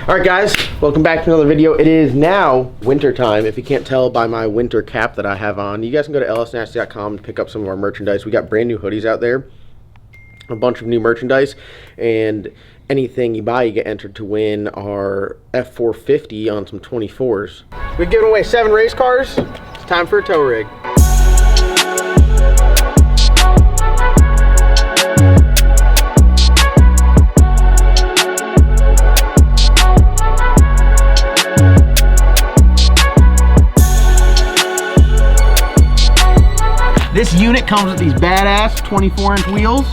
Alright guys, welcome back to another video. It is now winter time. If you can't tell by my winter cap that I have on, you guys can go to lsnasty.com and pick up some of our merchandise. We got brand new hoodies out there, a bunch of new merchandise, and anything you buy you get entered to win our F450 on some 24s. We've given away 7 race cars. It's time for a tow rig. This unit comes with these badass 24-inch wheels.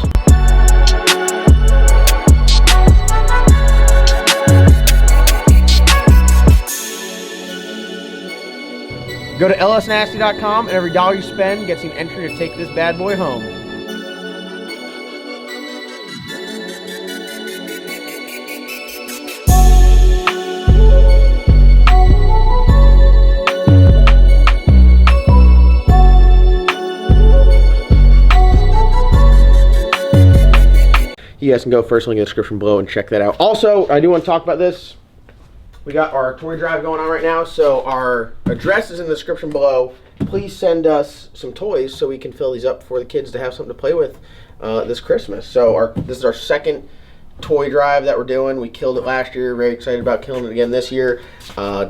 Go to lsnasty.com and every dollar you spend gets you an entry to take this bad boy home. You guys can go first, link in the description below, and check that out. Also, I do want to talk about this. We got our toy drive going on right now, so our address is in the description below. Please send us some toys so we can fill these up for the kids to have something to play with this Christmas. So this is our second toy drive that we're doing. We killed it last year. Very excited about killing it again this year.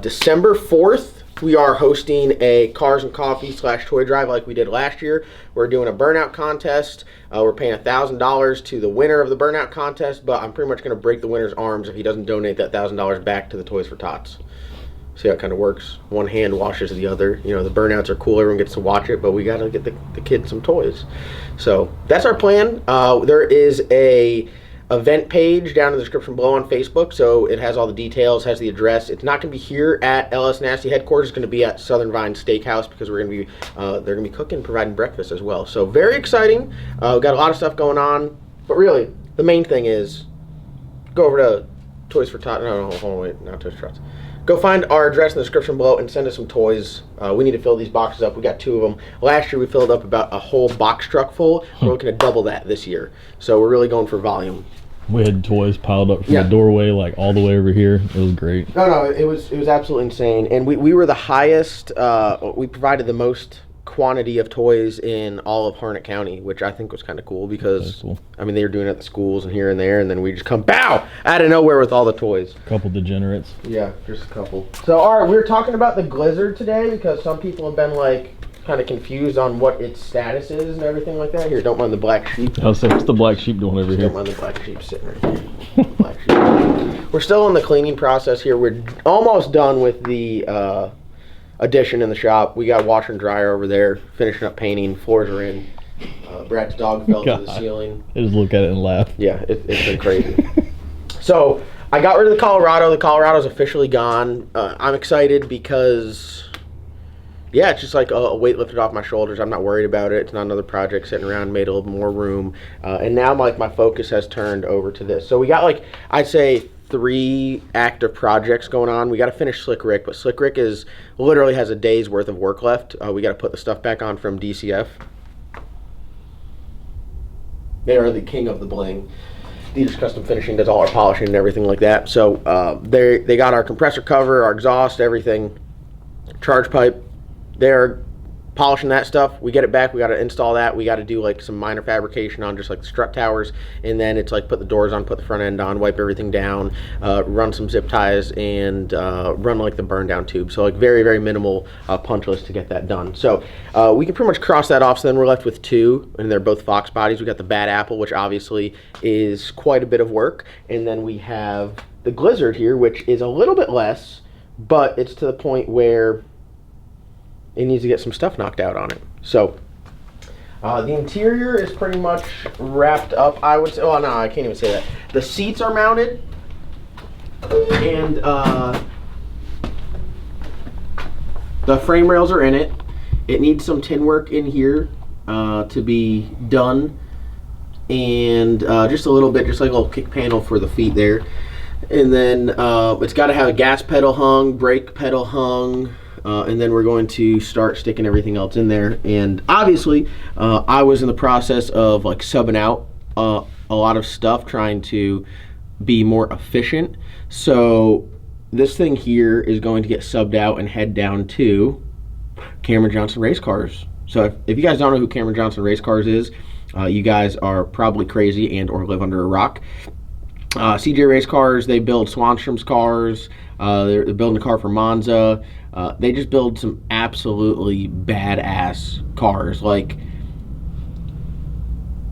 December 4th. We are hosting a Cars and Coffee / toy drive like we did last year. We're doing a burnout contest. We're paying $1,000 to the winner of the burnout contest, but I'm pretty much going to break the winner's arms if he doesn't donate that $1,000 back to the Toys for Tots. See how it kind of works? One hand washes the other. You know, the burnouts are cool. Everyone gets to watch it, but we got to get the kids some toys. So that's our plan. There is a event page down in the description below on Facebook, so it has all the details, has the address. It's not going to be here at LS Nasty headquarters. It's going to be at Southern Vine Steakhouse because we're going to be they're going to be cooking, providing breakfast as well. So very exciting. We've got a lot of stuff going on, but really the main thing is go over to Toys for Tots. No, hold on, wait, not Toys for Tots. Go find our address in the description below and send us some toys. We need to fill these boxes up. We got 2 of them. Last year we filled up about a whole box truck full. We're looking to double that this year. So we're really going for volume. We had toys piled up from the doorway, like all the way over here. It was great. No, it was absolutely insane. And we were the highest, we provided the most quantity of toys in all of Harnett County, which I think was kind of cool because, I mean, they were doing it at the schools and here and there, and then we just come, bow, out of nowhere with all the toys. A couple degenerates. Yeah, just a couple. So, all right, we were talking about the GLIZZARD today because some people have been, like, kind of confused on what its status is and everything like that. Here, don't mind the black sheep. I was saying, what's the black sheep doing over here? Don't mind the black sheep sitting right here. Black sheep. We're still in the cleaning process here. We're almost done with the addition in the shop. We got washer and dryer over there, finishing up painting. Floors are in. Brad's dog fell to the ceiling. I just look at it and laugh. Yeah, it's been crazy. So I got rid of the Colorado. The Colorado's officially gone. I'm excited because, yeah, it's just like a weight lifted off my shoulders. I'm not worried about it. It's not another project sitting around, made a little more room. And now like my focus has turned over to this. So we got like, I'd say 3 active projects going on. We got to finish Slick Rick, but Slick Rick literally has a day's worth of work left. We got to put the stuff back on from DCF. They are the king of the bling. Dieter's Custom Finishing does all our polishing and everything like that. So they got our compressor cover, our exhaust, everything, charge pipe. They're polishing that stuff. We get it back. We got to install that. We got to do like some minor fabrication on just like the strut towers, and then it's like put the doors on, put the front end on, wipe everything down, run some zip ties, and run like the burn down tube. So like very, very minimal punch list to get that done. So we can pretty much cross that off. So then we're left with 2, and they're both Fox bodies. We got the Bad Apple, which obviously is quite a bit of work, and then we have the GLIZZARD here, which is a little bit less, but it's to the point where it needs to get some stuff knocked out on it. So the interior is pretty much wrapped up, I would say. Oh no, I can't even say that. The seats are mounted, and the frame rails are in it. It needs some tin work in here to be done, and just a little bit, just like a little kick panel for the feet there. And then it's got to have a gas pedal hung, brake pedal hung, and then we're going to start sticking everything else in there. And obviously I was in the process of like subbing out a lot of stuff, trying to be more efficient. So this thing here is going to get subbed out and head down to Cameron Johnson Race Cars. So if you guys don't know who Cameron Johnson Race Cars is, you guys are probably crazy and or live under a rock. CJ Race Cars, they build Swanstrom's cars. They're building a car for Monza. They just build some absolutely badass cars, like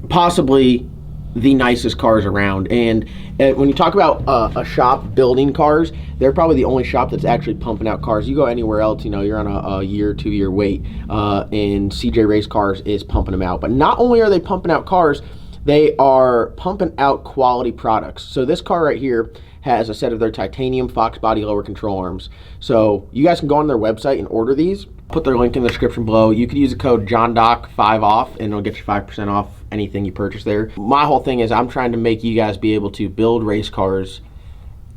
possibly the nicest cars around. And when you talk about a shop building cars, they're probably the only shop that's actually pumping out cars. You go anywhere else, you know, you're on a year, 2 year wait, and CJ Race Cars is pumping them out. But not only are they pumping out cars, they are pumping out quality products. So this car right here has a set of their titanium Fox body lower control arms. So you guys can go on their website and order these. Put their link in the description below. You could use the code JohnDoc5OFF and it'll get you 5% off anything you purchase there. My whole thing is I'm trying to make you guys be able to build race cars,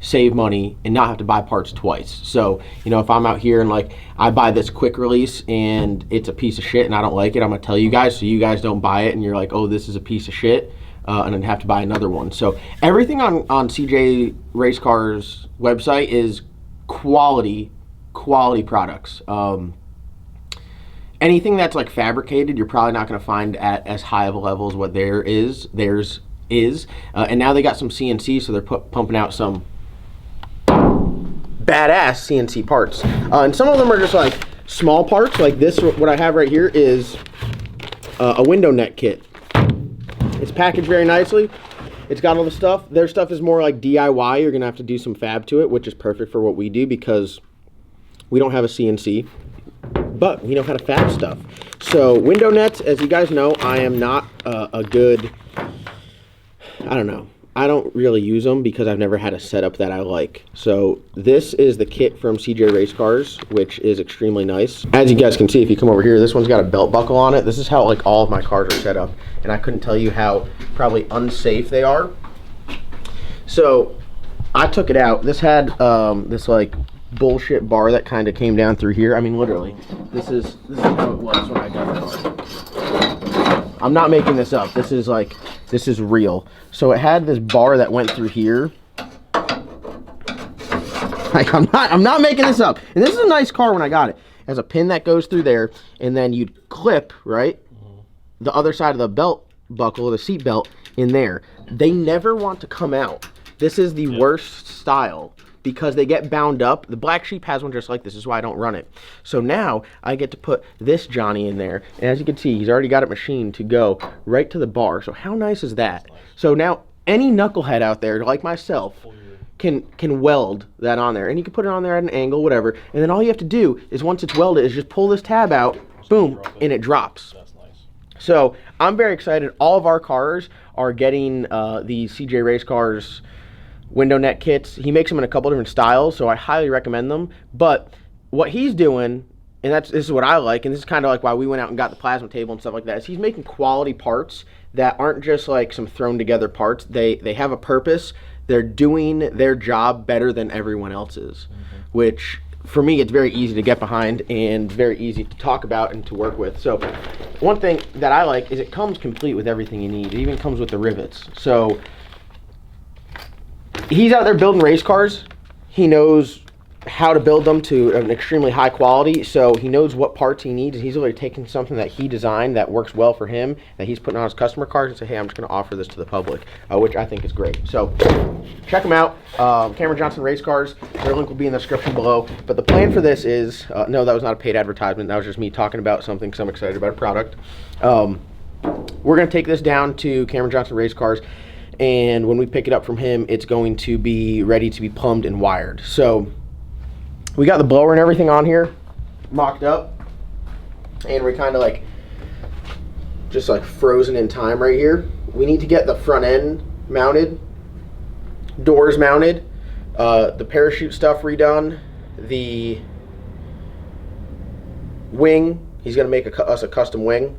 save money, and not have to buy parts twice. So, you know, if I'm out here and like I buy this quick release and it's a piece of shit and I don't like it, I'm gonna tell you guys so you guys don't buy it and you're like, oh, this is a piece of shit, and then have to buy another one. So everything on CJ Race Cars website is quality products. Anything that's like fabricated, you're probably not going to find at as high of a level as what theirs is. And now they got some CNC, so they're pumping out some badass CNC parts. And some of them are just like small parts, like this. What I have right here is a window net kit. It's packaged very nicely. It's got all the stuff. Their stuff is more like DIY. You're going to have to do some fab to it, which is perfect for what we do because we don't have a CNC. But we know how to fab stuff. So window nets, as you guys know, I am not a good, I don't know. I don't really use them because I've never had a setup that I like. So this is the kit from CJ Race Cars, which is extremely nice. As you guys can see, if you come over here, this one's got a belt buckle on it. This is how like all of my cars are set up. And I couldn't tell you how probably unsafe they are. So I took it out. This had this like bullshit bar that kind of came down through here. I mean, literally, this is how it was when I got the car. I'm not making this up. This is real. So it had this bar that went through here. Like I'm not making this up. And this is a nice car when I got it. It has a pin that goes through there, and then you'd clip right the other side of the belt buckle, the seat belt, in there. They never want to come out. This is the worst style, because they get bound up. The Black Sheep has one just like this. This is why I don't run it. So now I get to put this Johnny in there. And as you can see, he's already got it machined to go right to the bar. So how nice is that? Nice. So now any knucklehead out there, like myself, can weld that on there. And you can put it on there at an angle, whatever. And then all you have to do is, once it's welded, is just pull this tab out, boom, and it drops. That's nice. So I'm very excited. All of our cars are getting the CJ Race Cars window net kits. He makes them in a couple different styles, so I highly recommend them. But what he's doing, and this is what I like, and this is kind of like why we went out and got the plasma table and stuff like that, is he's making quality parts that aren't just like some thrown together parts. They have a purpose. They're doing their job better than everyone else's, which for me, it's very easy to get behind and very easy to talk about and to work with. So one thing that I like is it comes complete with everything you need. It even comes with the rivets. So he's out there building race cars. He knows how to build them to an extremely high quality, so he knows what parts he needs. He's literally taking something that he designed that works well for him, that he's putting on his customer cars, and say, hey, I'm just going to offer this to the public, which I think is great. So check them out. Cameron Johnson Race Cars. Their link will be in the description below. But the plan for this is, no, that was not a paid advertisement. That was just me talking about something because I'm excited about a product. We're going to take this down to Cameron Johnson Race Cars, and when we pick it up from him, it's going to be ready to be plumbed and wired. So we got the blower and everything on here mocked up, and we're kind of like just like frozen in time right here. We need to get the front end mounted, doors mounted, the parachute stuff redone, the wing. He's gonna make us a custom wing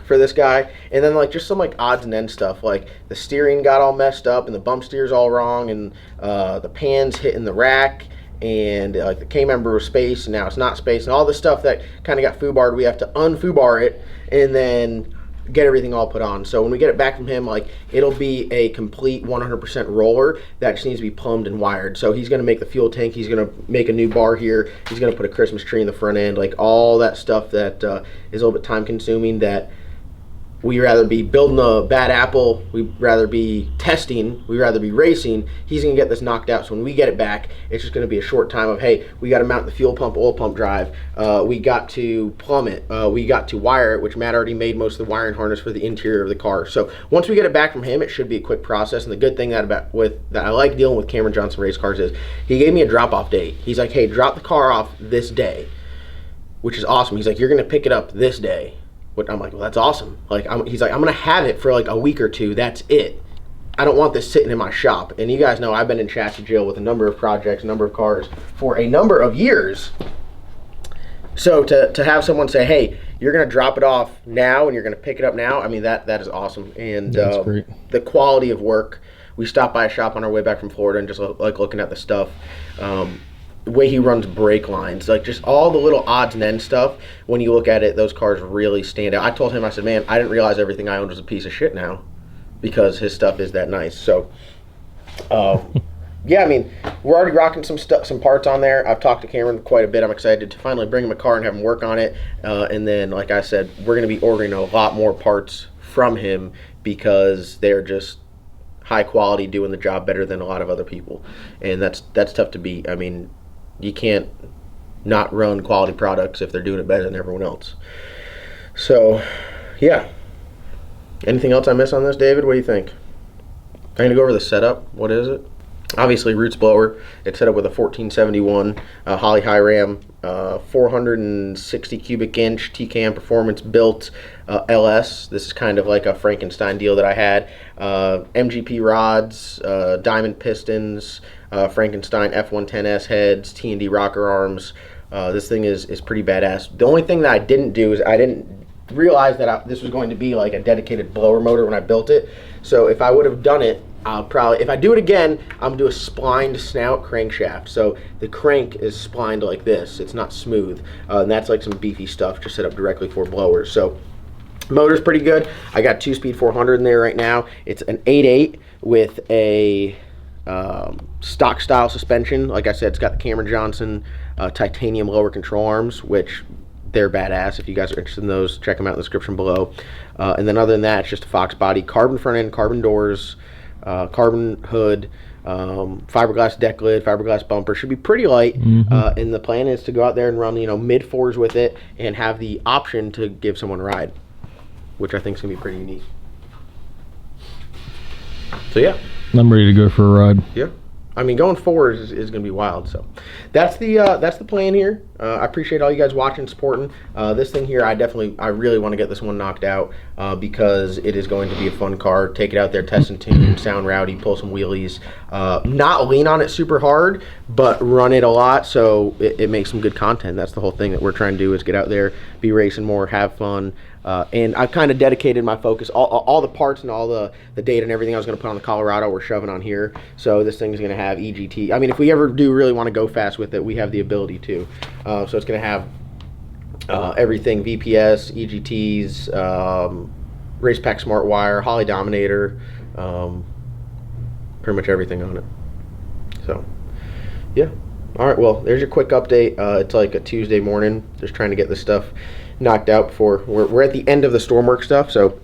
for this guy, and then like just some like odds and ends stuff, like the steering got all messed up and the bump steer's all wrong, and the pan's hitting the rack, and like the K-member was spaced and now it's not spaced, and all this stuff that kind of got foobarred. We have to unfoobar it and then get everything all put on. So when we get it back from him, like, it'll be a complete 100% roller that just needs to be plumbed and wired. So he's going to make the fuel tank, he's going to make a new bar here, he's going to put a Christmas tree in the front end, like all that stuff that is a little bit time consuming, that we'd rather be building a bad apple, we'd rather be testing, we'd rather be racing. He's gonna get this knocked out, so when we get it back, it's just gonna be a short time of, hey, we gotta mount the fuel pump, oil pump drive, we got to plumb it, we got to wire it, which Matt already made most of the wiring harness for the interior of the car. So once we get it back from him, it should be a quick process. And the good thing that I like dealing with Cameron Johnson race cars is he gave me a drop-off date. He's like, hey, drop the car off this day, which is awesome. He's like, you're gonna pick it up this day. What, I'm like, well, that's awesome. Like, he's like, I'm gonna have it for like a week or two. That's it. I don't want this sitting in my shop. And you guys know I've been in chassis jail with a number of projects, a number of cars for a number of years. So to have someone say, hey, you're gonna drop it off now and you're gonna pick it up now, I mean, that is awesome. And that's great. The quality of work. We stopped by a shop on our way back from Florida and just like looking at the stuff. The way he runs brake lines, like just all the little odds and ends stuff, when you look at it, those cars really stand out. I told him, I said, man, I didn't realize everything I owned was a piece of shit now, because his stuff is that nice. So yeah, I mean, we're already rocking some parts on there. I've talked to Cameron quite a bit. I'm excited to finally bring him a car and have him work on it, and then, like I said, we're going to be ordering a lot more parts from him, because they're just high quality, doing the job better than a lot of other people, and that's tough to beat. I mean, you can't not run quality products if they're doing it better than everyone else. So, yeah. Anything else I miss on this, David? What do you think? I'm going to go over the setup. What is it? Obviously, Roots blower. It's set up with a 1471 Holley high ram, 460 cubic inch TCAM performance built LS. This is kind of like a Frankenstein deal that I had. MGP rods, diamond pistons, Frankenstein F110S heads, T&D rocker arms. This thing is pretty badass. The only thing that I didn't do is I didn't realize that this was going to be like a dedicated blower motor when I built it. So if I would have done it, I'll probably, if I do it again, I'm gonna do a splined snout crankshaft. So the crank is splined like this. It's not smooth, and that's like some beefy stuff just set up directly for blowers. So motor's pretty good. I got 2-speed 400 in there right now. It's an 8.8 with a stock style suspension. Like I said, it's got the Cameron Johnson titanium lower control arms, which they're badass. If you guys are interested in those, check them out in the description below. And then other than that, it's just a Fox body, carbon front end, carbon doors, carbon hood, fiberglass deck lid, fiberglass bumper. Should be pretty light. And the plan is to go out there and run, mid fours with it, and have the option to give someone a ride, which I think is gonna be pretty unique. So yeah, I'm ready to go for a ride. Yeah, I mean, going forward is going to be wild. So that's the plan here. I appreciate all you guys watching, supporting. This thing here, I really want to get this one knocked out because it is going to be a fun car. Take it out there, test and tune, sound rowdy, pull some wheelies. Not lean on it super hard, but run it a lot so it makes some good content. That's the whole thing that we're trying to do, is get out there, be racing more, have fun. And I've kind of dedicated my focus, all the parts and all the data and everything I was going to put on the Colorado, we're shoving on here. So this thing is going to have EGT. I mean, if we ever do really want to go fast with it, we have the ability to. So it's going to have everything, VPS, EGTs, Race Pack Smart Wire, Holley Dominator, pretty much everything on it. So, yeah. All right, well, there's your quick update. It's like a Tuesday morning, just trying to get this stuff knocked out before we're at the end of the Stormwork stuff. So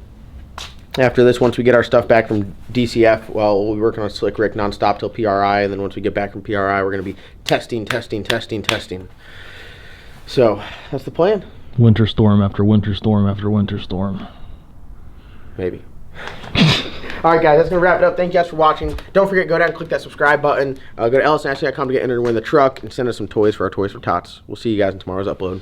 after this, once we get our stuff back from DCF, well, we'll be working on Slick Rick nonstop till PRI, and then once we get back from PRI, we're going to be testing. So that's the plan. Winter storm after winter storm after winter storm. Maybe. All right, guys, that's going to wrap it up. Thank you guys for watching. Don't forget, go down and click that subscribe button. Go to lsnasty.com to get entered to win the truck and send us some toys for our Toys for Tots. We'll see you guys in tomorrow's upload.